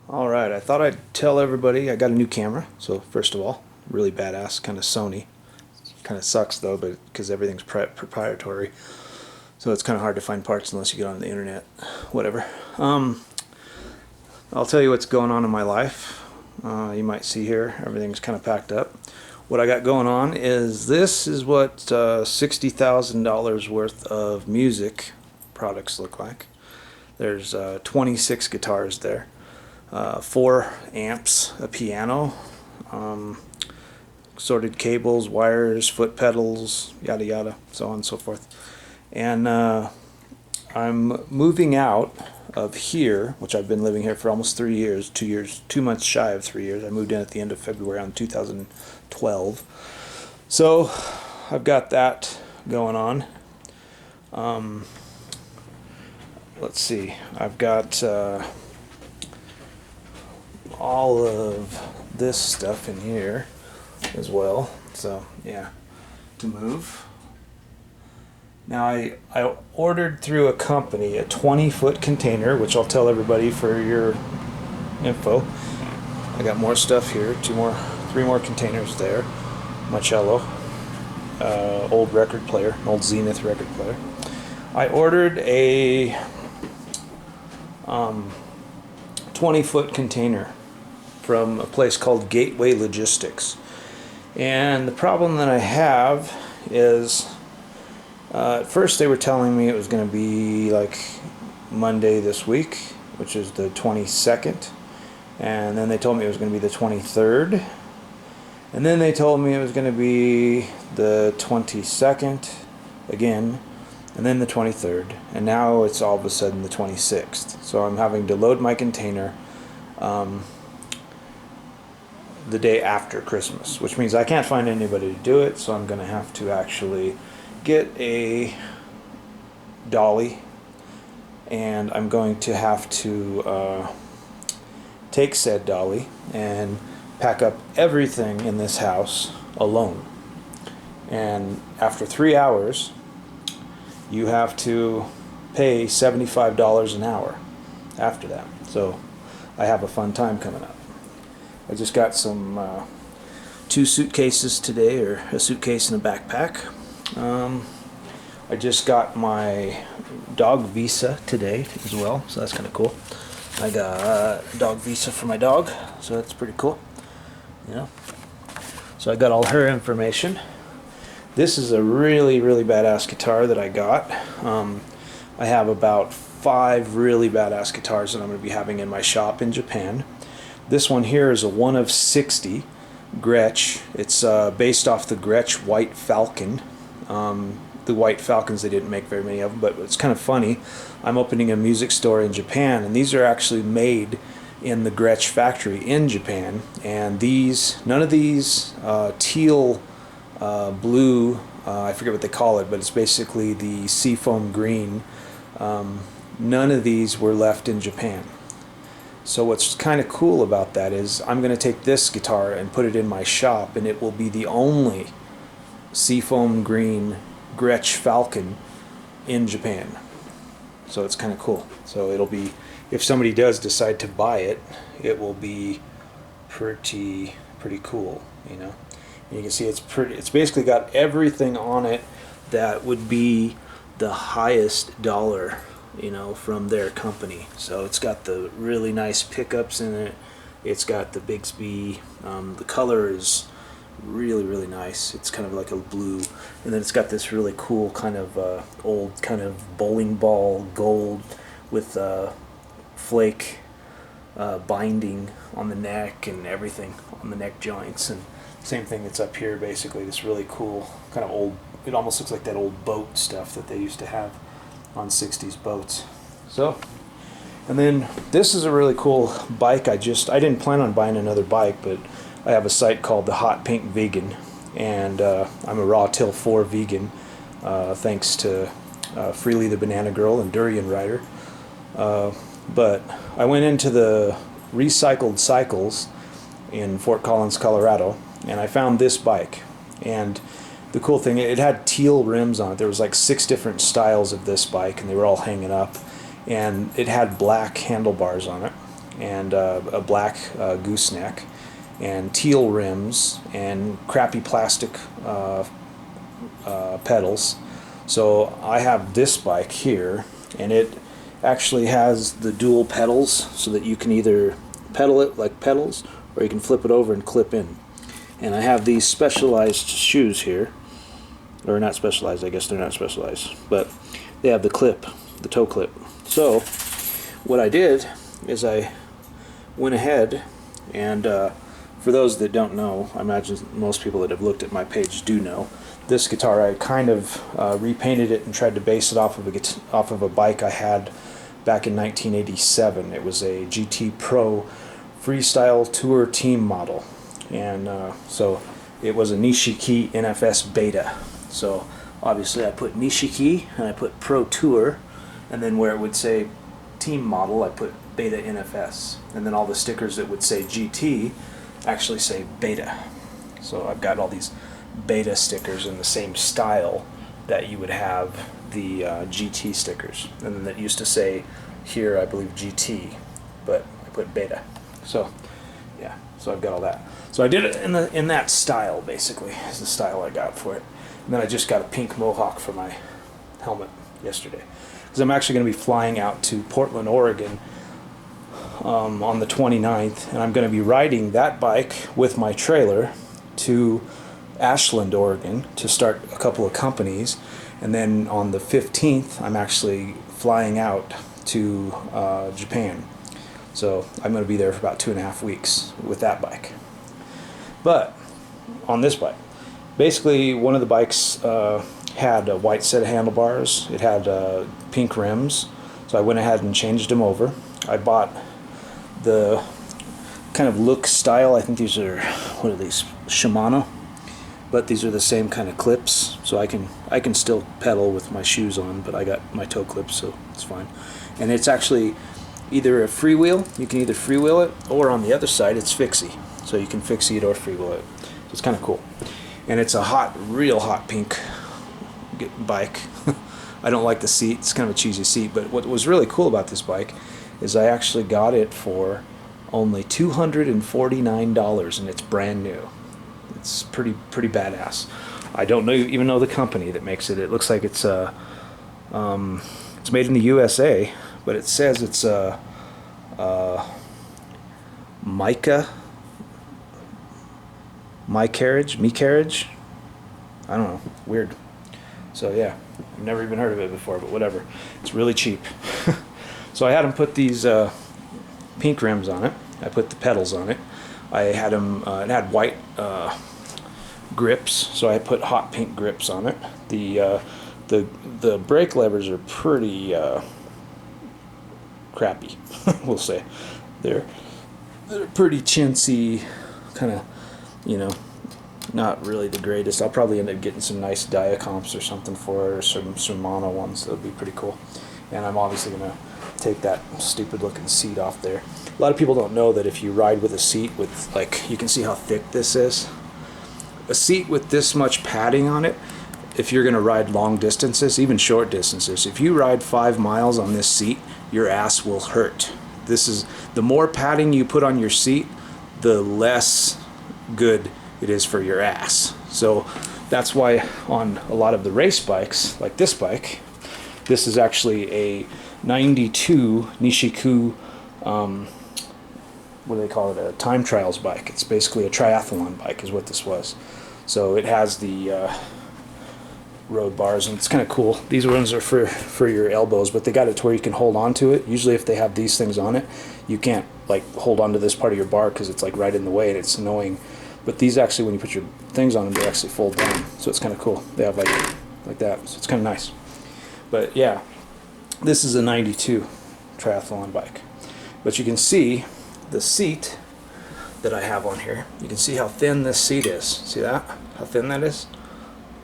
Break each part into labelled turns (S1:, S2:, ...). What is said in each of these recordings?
S1: Alright, I thought I'd tell everybody I got a new camera. So first of all, really badass, kind of Sony. Kind of sucks though, but because everything's proprietary, so it's kind of hard to find parts unless you get on the internet. Whatever. I'll tell you what's going on in my life. You might see here, everything's kind of packed up. What I got going on is this is what $60,000 worth of music products look like. There's 26 guitars there. 4 amps, a piano, sorted cables, wires, foot pedals, yada yada, so on and so forth. And I'm moving out of here, which I've been living here for almost 3 years, 2 months shy of 3 years. I moved in at the end of February on 2012. So I've got that going on. Let's see, I've got all of this stuff in here as well, so yeah, to move. Now I ordered through a company a 20-foot container, which I'll tell everybody for your info. I got more stuff here, 3 more containers there. My cello, old record player, an old Zenith record player. I ordered a 20-foot container from a place called Gateway Logistics. And the problem that I have is at first they were telling me it was going to be like Monday this week, which is the 22nd, and then they told me it was going to be the 23rd, and then they told me it was going to be the 22nd again, and then the 23rd, and now it's all of a sudden the 26th. So I'm having to load my container the day after Christmas, which means I can't find anybody to do it, so I'm going to have to actually get a dolly, and I'm going to have to take said dolly and pack up everything in this house alone. And after 3 hours, you have to pay $75 an hour after that. So I have a fun time coming up. I just got some 2 suitcases today, or a suitcase and a backpack. I just got my dog visa today as well, so that's kind of cool. I got a dog visa for my dog, so that's pretty cool. You know, so I got all her information. This is a really badass guitar that I got. I have about 5 really badass guitars that I'm going to be having in my shop in Japan. This one here is a 1 of 60 Gretsch. It's based off the Gretsch White Falcon. The White Falcons, they didn't make very many of them, but it's kind of funny. I'm opening a music store in Japan, and these are actually made in the Gretsch factory in Japan. And these, none of these teal, blue, I forget what they call it, but it's basically the seafoam green. None of these were left in Japan. So what's kind of cool about that is I'm going to take this guitar and put it in my shop, and it will be the only seafoam green Gretsch Falcon in Japan. So it's kind of cool. So it'll be, if somebody does decide to buy it, it will be pretty cool, you know. And you can see it's basically got everything on it that would be the highest dollar, you know, from their company. So it's got the really nice pickups in it. It's got the Bixby. The color is really nice. It's kind of like a blue, and then it's got this really cool kind of old kind of bowling ball gold with flake binding on the neck and everything on the neck joints, and same thing that's up here. Basically, this really cool kind of old. It almost looks like that old boat stuff that they used to have on 60s boats. So, and then this is a really cool bike. I didn't plan on buying another bike, but I have a site called the Hot Pink Vegan, and I'm a Raw Till 4 vegan, thanks to Freely the Banana Girl and Durian Rider. But I went into the Recycled Cycles in Fort Collins, Colorado, and I found this bike. And the cool thing, it had teal rims on it. There was like 6 different styles of this bike, and they were all hanging up. And it had black handlebars on it. and a black gooseneck, and teal rims, and crappy plastic pedals. So I have this bike here, and it actually has the dual pedals so that you can either pedal it like pedals, or you can flip it over and clip in. And I have these specialized shoes here, or not specialized, I guess they're not specialized, but they have the clip, the toe clip. So what I did is I went ahead and for those that don't know, I imagine most people that have looked at my page do know, this guitar I kind of repainted it and tried to base it off of a bike I had back in 1987. It was a GT Pro Freestyle Tour Team model, and so it was a Nishiki NFS Beta. So obviously I put Nishiki and I put Pro Tour, and then where it would say Team Model I put Beta NFS, and then all the stickers that would say GT actually say Beta. So I've got all these Beta stickers in the same style that you would have the GT stickers, and then that used to say here I believe GT, but I put Beta. So yeah, so I've got all that. So I did it in that style, basically is the style I got for it. And then I just got a pink mohawk for my helmet yesterday, because I'm actually going to be flying out to Portland, Oregon on the 29th, and I'm going to be riding that bike with my trailer to Ashland, Oregon to start a couple of companies, and then on the 15th I'm actually flying out to Japan. So I'm going to be there for about 2.5 weeks with that bike. But on this bike, basically one of the bikes had a white set of handlebars, it had pink rims, so I went ahead and changed them over. I bought the kind of look style, I think these are, what are these, Shimano, but these are the same kind of clips, so I can still pedal with my shoes on, but I got my toe clips, so it's fine. And it's actually either a freewheel, you can either freewheel it, or on the other side it's fixie, so you can fixie it or freewheel it. So it's kind of cool. And it's a hot, real hot pink bike. I don't like the seat, it's kind of a cheesy seat, but what was really cool about this bike is I actually got it for only $249, and it's brand new. It's pretty badass. I don't even know the company that makes it. It looks like it's made in the USA, but it says it's Mica, my carriage, me carriage. I don't know, weird. So yeah, I've never even heard of it before, but whatever. It's really cheap. So I had them put these pink rims on it. I put the pedals on it. I had them. It had white grips, so I put hot pink grips on it. The brake levers are pretty crappy. We'll say they're pretty chintzy, kind of, you know, not really the greatest. I'll probably end up getting some nice Diacomps or something for it, or some Shimano ones. That would be pretty cool. And I'm obviously gonna take that stupid looking seat off there. A lot of people don't know that if you ride with a seat with, like, you can see how thick this is. A seat with this much padding on it, if you're gonna ride long distances, even short distances, if you ride 5 miles on this seat, your ass will hurt. This is, the more padding you put on your seat, the less good it is for your ass. So that's why on a lot of the race bikes, like this bike, this is actually a 92 Nishiku, what do they call it, a time trials bike. It's basically a triathlon bike is what this was. So it has the road bars, and it's kind of cool. These ones are for your elbows, but they got it to where you can hold on to it. Usually if they have these things on it, you can't like hold on to this part of your bar because it's like right in the way and it's annoying. But these actually, when you put your things on them, they actually fold down. So it's kind of cool. They have like that, so it's kind of nice. But yeah, this is a 92 triathlon bike. But you can see the seat that I have on here. You can see how thin this seat is. See that? How thin that is?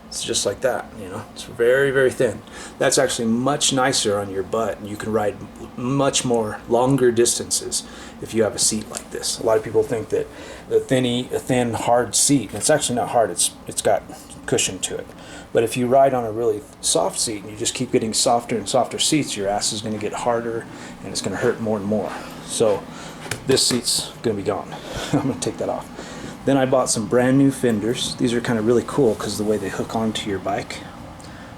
S1: It's just like that, you know. It's very, very thin. That's actually much nicer on your butt, and you can ride much more longer distances if you have a seat like this. A lot of people think that a thin, hard seat, and it's actually not hard. It's got cushion to it. But if you ride on a really soft seat and you just keep getting softer and softer seats, your ass is going to get harder and it's going to hurt more and more. So this seat's going to be gone. I'm going to take that off. Then I bought some brand new fenders. These are kind of really cool because the way they hook onto your bike.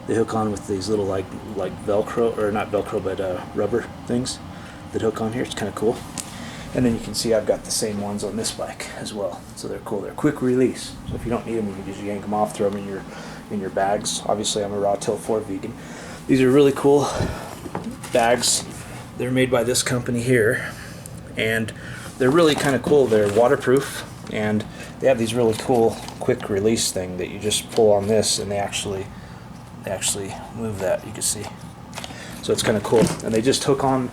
S1: They hook on with these little like Velcro, or not Velcro, but rubber things that hook on here. It's kind of cool. And then you can see I've got the same ones on this bike as well. So they're cool. They're quick release. So if you don't need them, you can just yank them off, throw them in your bags. Obviously, I'm a Raw Till 4 vegan. These are really cool bags. They're made by this company here, and they're really kind of cool. They're waterproof, and they have these really cool quick release thing that you just pull on this, and they actually move that. You can see. So it's kind of cool, and they just hook on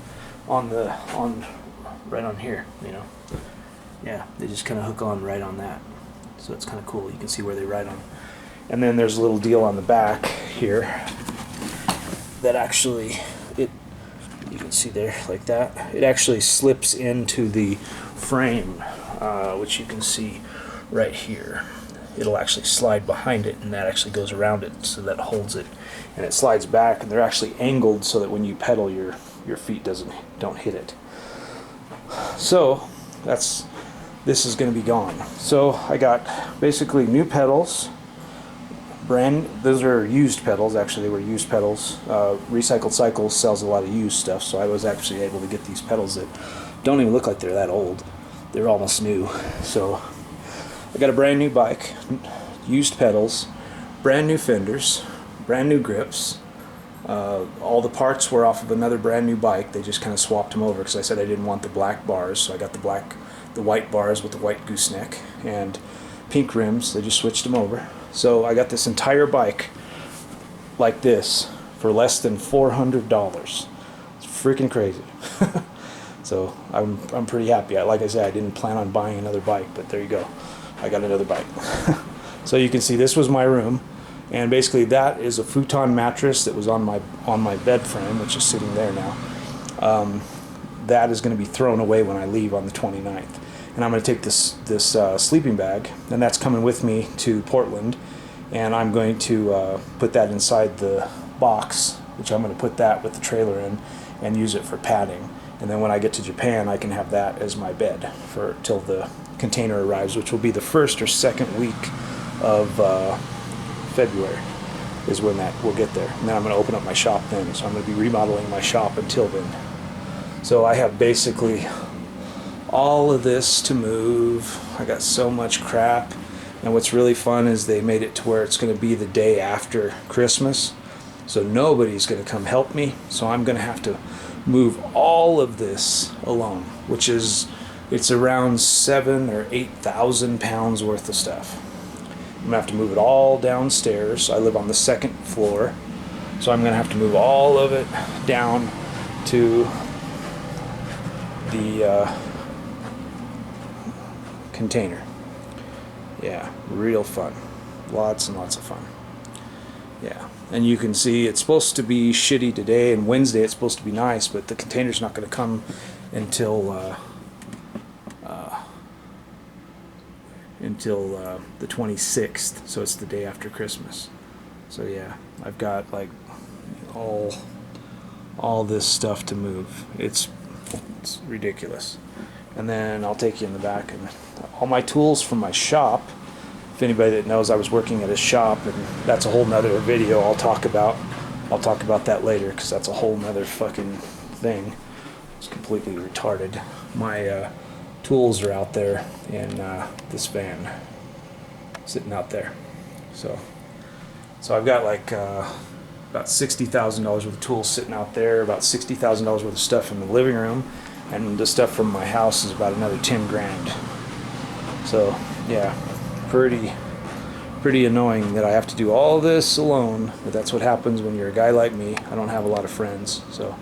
S1: right on here. You know, yeah, they just kind of hook on right on that. So it's kind of cool. You can see where they ride on. And then there's a little deal on the back here that actually, you can see there like that. It actually slips into the frame, which you can see right here. It'll actually slide behind it, and that actually goes around it, so that holds it, and it slides back, and they're actually angled so that when you pedal, your feet don't hit it. So this is going to be gone. So I got basically new pedals. Those are used pedals. Actually, they were used pedals. Recycled Cycles sells a lot of used stuff, so I was actually able to get these pedals that don't even look like they're that old. They're almost new. So I got a brand new bike, used pedals, brand new fenders, brand new grips. All the parts were off of another brand new bike. They just kind of swapped them over because I said I didn't want the black bars, so I got the white bars with the white gooseneck and pink rims. They just switched them over. So I got this entire bike like this for less than $400. It's freaking crazy. So I'm pretty happy. Like I said, I didn't plan on buying another bike, but there you go. I got another bike. So you can see this was my room, and basically that is a futon mattress that was on my bed frame, which is sitting there now. That is going to be thrown away when I leave on the 29th. And I'm going to take this sleeping bag, and that's coming with me to Portland, and I'm going to put that inside the box, which I'm going to put that with the trailer in and use it for padding. And then when I get to Japan, I can have that as my bed till the container arrives, which will be the first or second week of February is when that will get there. And then I'm going to open up my shop then, so I'm going to be remodeling my shop until then. So I have basically all of this to move. I got so much crap, and what's really fun is they made it to where it's going to be the day after Christmas, so nobody's going to come help me, so I'm going to have to move all of this alone, which is, it's around 7,000 or 8,000 pounds worth of stuff. I'm going to have to move it all downstairs. I live on the second floor, so I'm going to have to move all of it down to the container. Yeah, real fun. Lots and lots of fun. Yeah, and you can see it's supposed to be shitty today, and Wednesday it's supposed to be nice, but the container's not going to come until the 26th, so it's the day after Christmas. So yeah, I've got like all this stuff to move. It's ridiculous. And then I'll take you in the back, and all my tools from my shop. If anybody that knows, I was working at a shop, and that's a whole nother video I'll talk about that later, because that's a whole nother fucking thing. It's completely retarded. My tools are out there in this van, sitting out there. So I've got like about $60,000 worth of tools sitting out there, about $60,000 worth of stuff in the living room, and the stuff from my house is about another 10 grand. So yeah, pretty annoying that I have to do all this alone, but that's what happens when you're a guy like me. I don't have a lot of friends, so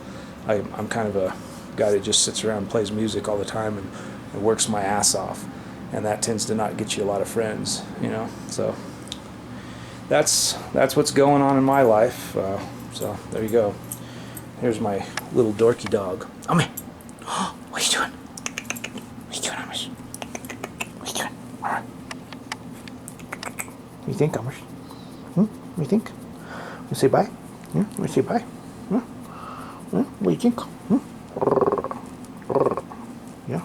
S1: I'm kind of a guy that just sits around and plays music all the time and works my ass off, and that tends to not get you a lot of friends, you know. So that's what's going on in my life. So there you go. Here's my little dorky dog. Ame, what are you doing? What are you doing, Amish? What are you doing? All right. What do you think, Amish? You think? You say bye? Yeah? You say bye? Yeah? Yeah? What do you think? Hmm? Yeah?